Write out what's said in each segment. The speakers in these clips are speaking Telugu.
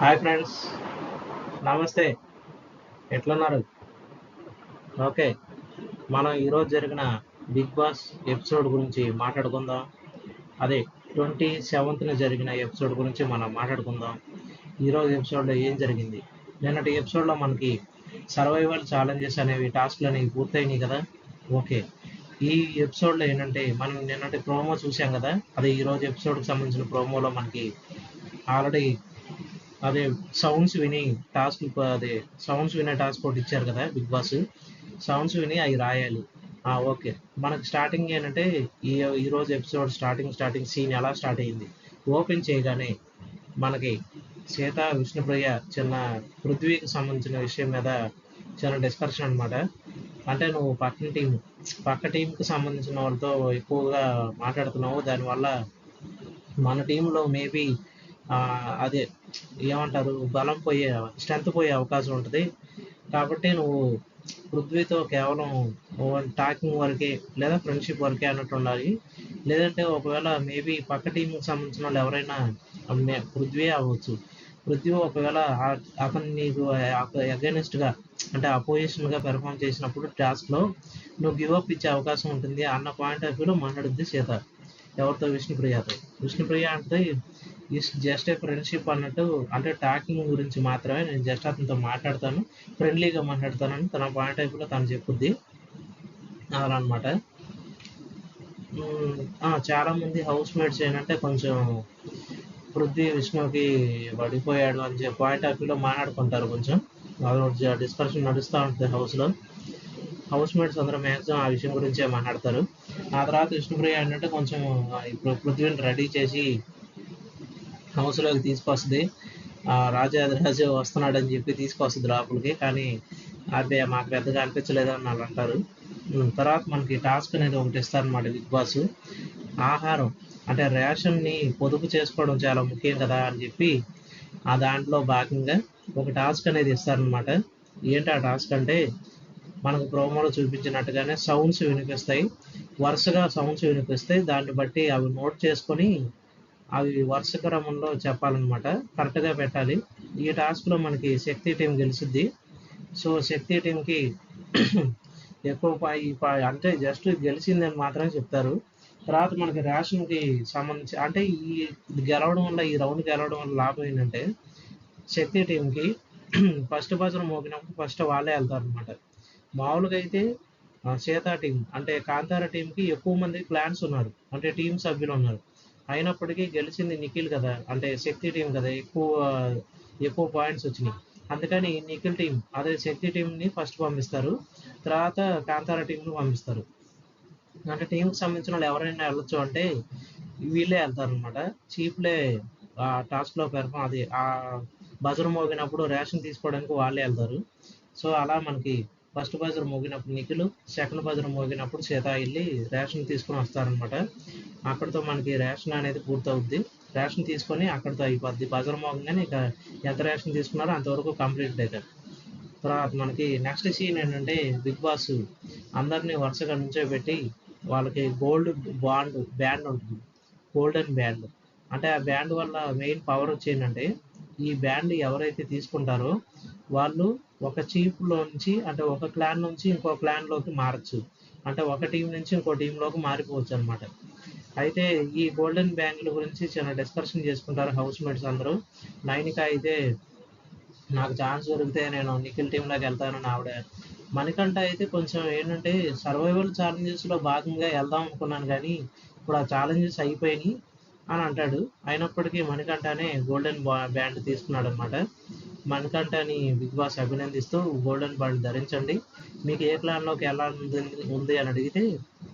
హాయ్ ఫ్రెండ్స్, నమస్తే. ఎట్లున్నారు? ఓకే. మనం ఈరోజు జరిగిన బిగ్ బాస్ ఎపిసోడ్ గురించి మాట్లాడుకుందాం. అదే 27న జరిగిన ఎపిసోడ్ గురించి మనం మాట్లాడుకుందాం. ఈరోజు ఎపిసోడ్లో ఏం జరిగింది? నిన్నటి ఎపిసోడ్లో మనకి సర్వైవల్ ఛాలెంజెస్ అనేవి టాస్క్లు అనేవి పూర్తయినాయి కదా. ఓకే. ఈ ఎపిసోడ్లో ఏంటంటే మనం నిన్నటి ప్రోమో చూసాం కదా. అదే ఈరోజు ఎపిసోడ్కి సంబంధించిన ప్రోమోలో మనకి ఆల్రెడీ అదే సౌండ్స్ విని అదే సౌండ్స్ వినే టాస్క్ ఒకటి ఇచ్చారు కదా బిగ్ బాస్. సౌండ్స్ విని అవి రాయాలి. ఓకే. మనకి స్టార్టింగ్ ఏంటంటే ఈ ఈరోజు ఎపిసోడ్ స్టార్టింగ్ సీన్ ఎలా స్టార్ట్ అయ్యింది? ఓపెన్ చేయగానే మనకి సీత, విష్ణుప్రియ చిన్న పృథ్వీకి సంబంధించిన విషయం మీద చిన్న డిస్కషన్ అనమాట. అంటే నువ్వు పక్క టీంకి సంబంధించిన వాళ్ళతో ఎక్కువగా మాట్లాడుతున్నావు, దానివల్ల మన టీంలో మేబీ అదే ఏమంటారు, బలం పోయే స్ట్రెంత్ పోయే అవకాశం ఉంటుంది. కాబట్టి నువ్వు పృథ్వీతో కేవలం టాకింగ్ వరకే లేదా ఫ్రెండ్షిప్ వరకే అన్నట్టు ఉండాలి. లేదంటే ఒకవేళ మేబీ పక్క టీంకి సంబంధించిన వాళ్ళు ఎవరైనా పృథ్వీ అవ్వచ్చు. పృథ్వీ ఒకవేళ అతను నీకు అగైనెస్ట్గా అంటే అపోజిషన్గా పెర్ఫామ్ చేసినప్పుడు టాస్క్లో నువ్వు గివప్ ఇచ్చే అవకాశం ఉంటుంది అన్న పాయింట్ ఆఫ్ వ్యూలో మాట్లాడుద్ది సీత. ఎవరితో? విష్ణుప్రియతో. విష్ణుప్రియ అంటే జస్ట్ ఏ ఫ్రెండ్షిప్ అన్నట్టు, అంటే టాకింగ్ గురించి మాత్రమే, నేను జస్ట్ అతనితో మాట్లాడతాను, ఫ్రెండ్లీగా మాట్లాడతానని తన పాయింట్ ఆఫ్ వ్యూలో తను చెప్పుద్ది. అలా అనమాట. చాలామంది హౌస్ మేట్స్ ఏంటంటే కొంచెం పృథ్వీ విష్ణుకి పడిపోయాడు అని చెప్పి పాయింట్ ఆఫ్ వ్యూలో మాట్లాడుకుంటారు. కొంచెం అదొక డిస్కషన్ నడుస్తూ ఉంటుంది హౌస్లో. హౌస్ మేట్స్ అందరూ మ్యాక్సిమం ఆ విషయం గురించే మాట్లాడతారు. ఆ తర్వాత విష్ణుప్రియ ఏంటంటే కొంచెం ఇప్పుడు పృథ్వీని రెడీ చేసి హౌస్లోకి తీసుకొస్తుంది. రాజు వస్తున్నాడని చెప్పి తీసుకొస్తుంది లోపలికి. కానీ అదే మాకు పెద్దగా అనిపించలేదు అని వాళ్ళు అంటారు. తర్వాత మనకి టాస్క్ అనేది ఒకటి ఇస్తారనమాట బిగ్ బాస్. ఆహారం అంటే రేషన్ని పొదుపు చేసుకోవడం చాలా ముఖ్యం కదా అని చెప్పి ఆ దాంట్లో భాగంగా ఒక టాస్క్ అనేది ఇస్తారనమాట. ఏంటి ఆ టాస్క్ అంటే, మనకు ప్రోమోలో చూపించినట్టుగానే సౌండ్స్ వినిపిస్తాయి, వరుసగా సౌండ్స్ వినిపిస్తాయి. దాన్ని బట్టి అవి నోట్ చేసుకొని అవి వరుస క్రమంలో చెప్పాలన్నమాట, కరెక్ట్గా పెట్టాలి. ఈ టాస్క్లో మనకి శక్తి టీం గెలుస్తుంది. సో శక్తి టీంకి ఎక్కువ అంటే జస్ట్ గెలిచిందని మాత్రమే చెప్తారు. తర్వాత మనకి రేషన్కి సంబంధించి అంటే ఈ గెలవడం వల్ల, ఈ రౌండ్ గెలవడం వల్ల లాభం ఏంటంటే, శక్తి టీంకి ఫస్ట్ బజర్ మోగినప్పుడు ఫస్ట్ వాళ్ళే వెళ్తారు అనమాట. మామూలుగా అయితే సీతా టీం అంటే కాంతార టీంకి ఎక్కువ మంది క్లాన్స్ ఉన్నారు, అంటే టీం సభ్యులు ఉన్నారు. అయినప్పటికీ గెలిచింది నిఖిల్ కదా, అంటే శక్తి టీం కదా, ఎక్కువ పాయింట్స్ వచ్చినాయి. అందుకని నిఖిల్ టీం అదే శక్తి టీంని ఫస్ట్ పంపిస్తారు, తర్వాత కాంతార టీంని పంపిస్తారు. అంటే టీంకి సంబంధించిన వాళ్ళు ఎవరైనా వెళ్ళొచ్చు అంటే వీళ్ళే వెళ్తారు అనమాట. చీఫ్లే ఆ టాస్క్లో అది ఆ బజర్ మోగినప్పుడు రేషన్ తీసుకోవడానికి వాళ్ళే వెళ్తారు. సో అలా మనకి ఫస్ట్ బజర్ మోగినప్పుడు నిఖిల్, సెకండ్ బజర్ మోగినప్పుడు సీత వెళ్ళి రేషన్ తీసుకొని వస్తారనమాట. అక్కడితో మనకి రేషన్ అనేది పూర్తవుద్ది. రేషన్ తీసుకొని అక్కడితో అయిపోద్ది. బజర్ మోగంగానే ఇక ఎంత రేషన్ తీసుకున్నారో అంతవరకు కంప్లీట్ అవుతారు. తర్వాత మనకి నెక్స్ట్ సీన్ ఏంటంటే, బిగ్ బాస్ అందరినీ వరుసగా నుంచోబెట్టి వాళ్ళకి బ్యాండ్ ఉంటుంది, గోల్డెన్ బ్యాండ్. అంటే ఆ బ్యాండ్ వల్ల మెయిన్ పవర్ వచ్చేంటంటే, ఈ బ్యాండ్ ఎవరైతే తీసుకుంటారో వాళ్ళు ఒక చీఫ్లో నుంచి, అంటే ఒక క్లాన్ నుంచి ఇంకో క్లాన్లోకి మారచ్చు. అంటే ఒక టీం నుంచి ఇంకో టీంలోకి మారిపోవచ్చు అనమాట. అయితే ఈ గోల్డెన్ బ్యాంగిల్ గురించి చిన్న డిస్కషన్ చేసుకుంటారు హౌస్ మేట్స్ అందరూ. నైనిక అయితే నాకు ఛాన్స్ దొరికితే నేను నిఖిల్ టీంలోకి వెళ్తానని ఆవిడ. మణికంఠ అయితే కొంచెం ఏంటంటే సర్వైవల్ ఛాలెంజెస్లో భాగంగా వెళ్దాం అనుకున్నాను, కానీ ఇప్పుడు ఆ ఛాలెంజెస్ అయిపోయినాయి అని అంటాడు. అయినప్పటికీ మణికంఠనే గోల్డెన్ బ్యాండ్ తీసుకున్నాడు అనమాట. మణికంఠని బిగ్ బాస్ అభినందిస్తూ, గోల్డెన్ బ్యాండ్ ధరించండి, మీకు ఏ ప్లాన్లోకి వెళ్ళాలని ఉంది అని అడిగితే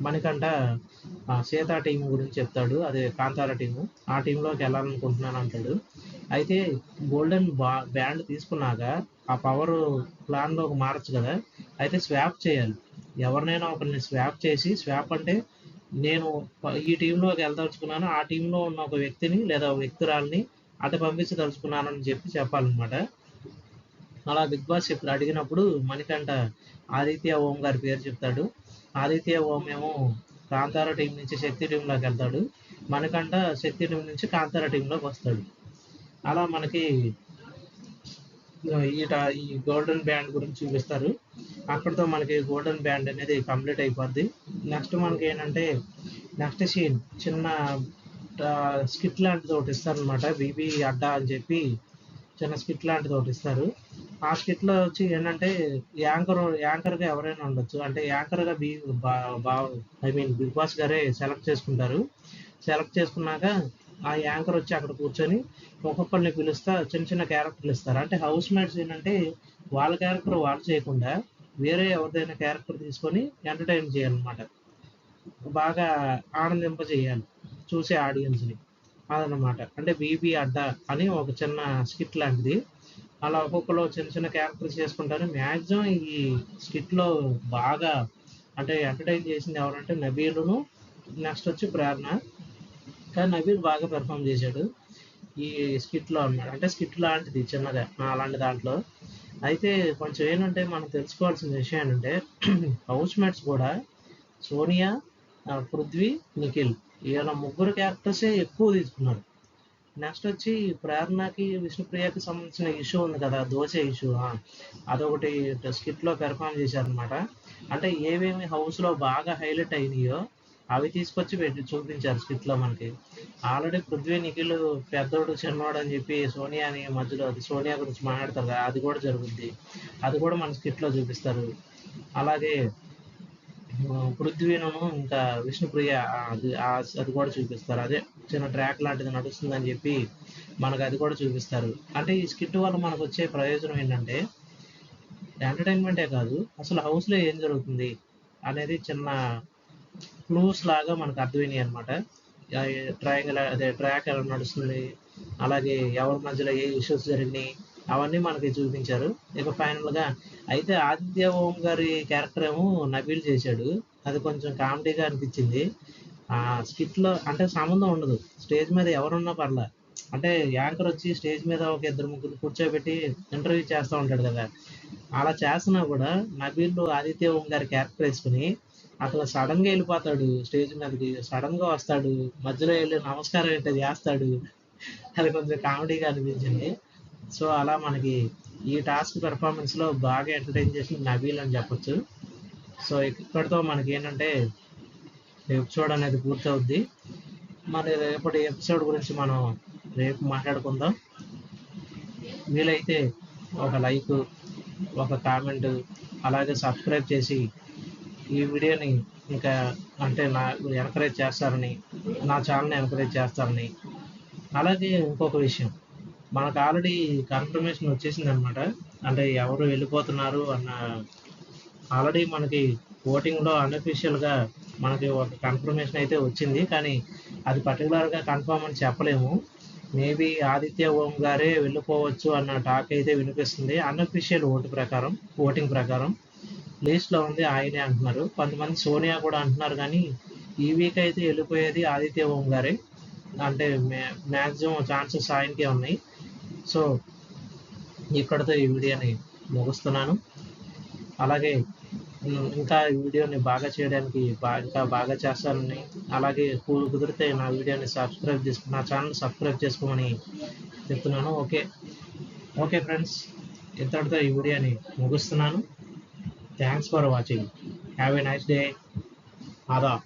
మణికంఠ సీతా టీం గురించి చెప్తాడు, అదే కాంతార టీము, ఆ టీంలోకి వెళ్ళాలనుకుంటున్నాను అంటాడు. అయితే గోల్డెన్ బ్యాండ్ తీసుకున్నాక ఆ పవర్ ప్లాన్లోకి మారచ్చు కదా. అయితే స్వాప్ చేయాలి, ఎవరినైనా ఒకరిని స్వాప్ చేసి, స్వాప్ అంటే నేను ఈ టీంలోకి వెళ్ళదలుచుకున్నాను, ఆ టీంలో ఉన్న ఒక వ్యక్తిని లేదా వ్యక్తురాలని అటు పంపించదలుచుకున్నానని చెప్పాలన్నమాట. అలా బిగ్ బాస్ ఇప్పుడు అడిగినప్పుడు మణికంఠ ఆదిత్య ఓం గారి పేరు చెప్తాడు. ఆదిత్య ఓం ఏమో కాంతార టీం నుంచి శక్తి టీంలోకి వెళ్తాడు, మణికంఠ శక్తి టీం నుంచి కాంతార టీంలోకి వస్తాడు. అలా మనకి ఈ గోల్డెన్ బ్యాండ్ గురించి చూపిస్తారు. అక్కడితో మనకి గోల్డెన్ బ్యాండ్ అనేది కంప్లీట్ అయిపోద్ది. నెక్స్ట్ మనకి ఏంటంటే నెక్స్ట్ సీన్ చిన్న స్కిట్ లాంటిది ఒకటి ఇస్తారనమాట. బీబీ అడ్డా అని చెప్పి చిన్న స్కిట్ లాంటిది ఒకటి ఇస్తారు. ఆ స్కిట్లో వచ్చి ఏంటంటే యాంకర్గా ఎవరైనా ఉండొచ్చు. అంటే యాంకర్గా ఐ మీన్ బిగ్ బాస్ గారే సెలెక్ట్ చేసుకుంటారు. సెలెక్ట్ చేసుకున్నాక ఆ యాంకర్ వచ్చి అక్కడ కూర్చొని ఒక్కొక్కరిని పిలుస్తా చిన్న చిన్న క్యారెక్టర్లు ఇస్తారు. అంటే హౌస్ మేట్స్ ఏంటంటే వాళ్ళ క్యారెక్టర్ వాళ్ళు చేయకుండా వేరే ఎవరిదైనా క్యారెక్టర్ తీసుకొని ఎంటర్టైన్ చేయాలన్నమాట. బాగా ఆనందింపజేయాలి చూసే ఆడియన్స్ని. అదనమాట అంటే బీబీ అడ్డా అని ఒక చిన్న స్కిట్ లాంటిది. అలా ఒక్కొక్కరు చిన్న చిన్న క్యారెక్టర్స్ చేసుకుంటారు. మ్యాక్సిమం ఈ స్కిట్లో బాగా అంటే ఎంటర్టైన్ చేసింది ఎవరంటే నబీలును, నెక్స్ట్ వచ్చి ప్రేరణ. కానీ నబీల్ బాగా పెర్ఫామ్ చేశాడు ఈ స్కిట్లో అన్నమాట. అంటే స్కిట్ లాంటిది చిన్నగా అలాంటి దాంట్లో. అయితే కొంచెం ఏంటంటే మనం తెలుసుకోవాల్సిన విషయం ఏంటంటే హౌస్ మేట్స్ కూడా సోనియా, పృథ్వీ, నిఖిల్ వీళ్ళ ముగ్గురు క్యారెక్టర్సే ఎక్కువ తీసుకున్నారు. నెక్స్ట్ వచ్చి ప్రేరణకి విష్ణుప్రియకి సంబంధించిన ఇష్యూ ఉంది కదా, దోశ ఇష్యూ, అదొకటి స్కిట్లో పెర్ఫామ్ చేశారనమాట. అంటే ఏమేమి హౌస్లో బాగా హైలైట్ అయినాయో అవి తీసుకొచ్చి పెట్టి చూపించారు స్కిట్లో మనకి. ఆల్రెడీ పృథ్వీ నిఖిల్ పెద్దోడు చిన్నోడు అని చెప్పి సోనియాని మధ్యలో సోనియా గురించి మాట్లాడతారు కదా, అది కూడా జరుగుద్ది. అది కూడా మన స్కిట్లో చూపిస్తారు. అలాగే పృథ్వీను ఇంకా విష్ణుప్రియ అది కూడా చూపిస్తారు. అదే చిన్న ట్రాక్ లాంటిది నడుస్తుందని చెప్పి మనకు అది కూడా చూపిస్తారు. అంటే ఈ స్కిట్ వల్ల మనకు వచ్చే ప్రయోజనం ఏంటంటే ఎంటర్టైన్మెంటే కాదు, అసలు హౌస్లో ఏం జరుగుతుంది అనేది చిన్న క్లూస్ లాగా మనకు అర్థమైనాయి అనమాట. ట్రయాంగిల్ అదే ట్రాక్ ఎలా నడుస్తుంది, అలాగే ఎవరి మధ్యలో ఏ ఇష్యూస్ జరిగినాయి అవన్నీ మనకి చూపించారు. ఇక ఫైనల్గా అయితే ఆదిత్య ఓం గారి క్యారెక్టర్ ఏమో నబీల్ చేశాడు. అది కొంచెం కామెడీగా అనిపించింది. ఆ స్కిట్లో అంటే సంబంధం ఉండదు, స్టేజ్ మీద ఎవరున్నా పర్లా. అంటే యాంకర్ వచ్చి స్టేజ్ మీద ఒక ఇద్దరు ముగ్గురు కూర్చోబెట్టి ఇంటర్వ్యూ చేస్తూ ఉంటాడు కదా, అలా చేస్తున్నా కూడా నబీల్ ఆదిత్య ఓం గారి క్యారెక్టర్ వేసుకుని అట్లా సడన్గా వెళ్ళిపోతాడు స్టేజ్ మీదకి. సడన్గా వస్తాడు, మధ్యలో వెళ్ళి నమస్కారం ఏంటో చేస్తాడు. అది కొంచెం కామెడీగా అనిపించింది. సో అలా మనకి ఈ టాస్క్ పెర్ఫార్మెన్స్లో బాగా ఎంటర్టైన్ చేసిన నబీల్ అని చెప్పొచ్చు. సో ఇక్కడితో మనకి ఏంటంటే ఎపిసోడ్ అనేది పూర్తవుద్ది. మరి రేపటి ఎపిసోడ్ గురించి మనం రేపు మాట్లాడుకుందాం. వీలైతే ఒక లైక్, ఒక కామెంట్, అలాగే సబ్స్క్రైబ్ చేసి ఈ వీడియోని ఇంకా అంటే ఎంకరేజ్ చేస్తారని, నా ఛానల్ని ఎంకరేజ్ చేస్తారని. అలాగే ఇంకొక విషయం, మనకు ఆల్రెడీ కన్ఫర్మేషన్ వచ్చేసింది అనమాట. అంటే ఎవరు వెళ్ళిపోతున్నారు అన్న ఆల్రెడీ మనకి ఓటింగ్లో అన్అఫీషియల్గా మనకి ఒక కన్ఫర్మేషన్ అయితే వచ్చింది. కానీ అది పర్టికులర్గా కన్ఫర్మ్ అని చెప్పలేము. మేబీ ఆదిత్య ఓం గారే వెళ్ళిపోవచ్చు అన్న టాక్ అయితే వినిపిస్తుంది. అన్అఫీషియల్ ఓటింగ్ ప్రకారం లిస్ట్లో ఉంది ఆయనే అంటున్నారు. కొంతమంది సోనియా కూడా అంటున్నారు. కానీ ఈ వీక్ అయితే వెళ్ళిపోయేది ఆదిత్య ఓం గారే. అంటే మ్యాక్సిమం ఛాన్సెస్ ఆయనకే ఉన్నాయి. సో ఇక్కడితో ఈ వీడియోని ముగిస్తున్నాను. అలాగే ఇంకా ఈ వీడియోని బాగా చేయడానికి ఇంకా బాగా చేస్తానని, అలాగే కుదిరితే నా వీడియోని నా ఛానల్ సబ్స్క్రైబ్ చేసుకోమని చెప్తున్నాను. ఓకే ఫ్రెండ్స్, ఇంతటితో ఈ వీడియోని ముగిస్తున్నాను. Thanks for watching. Have a nice day. Aadab.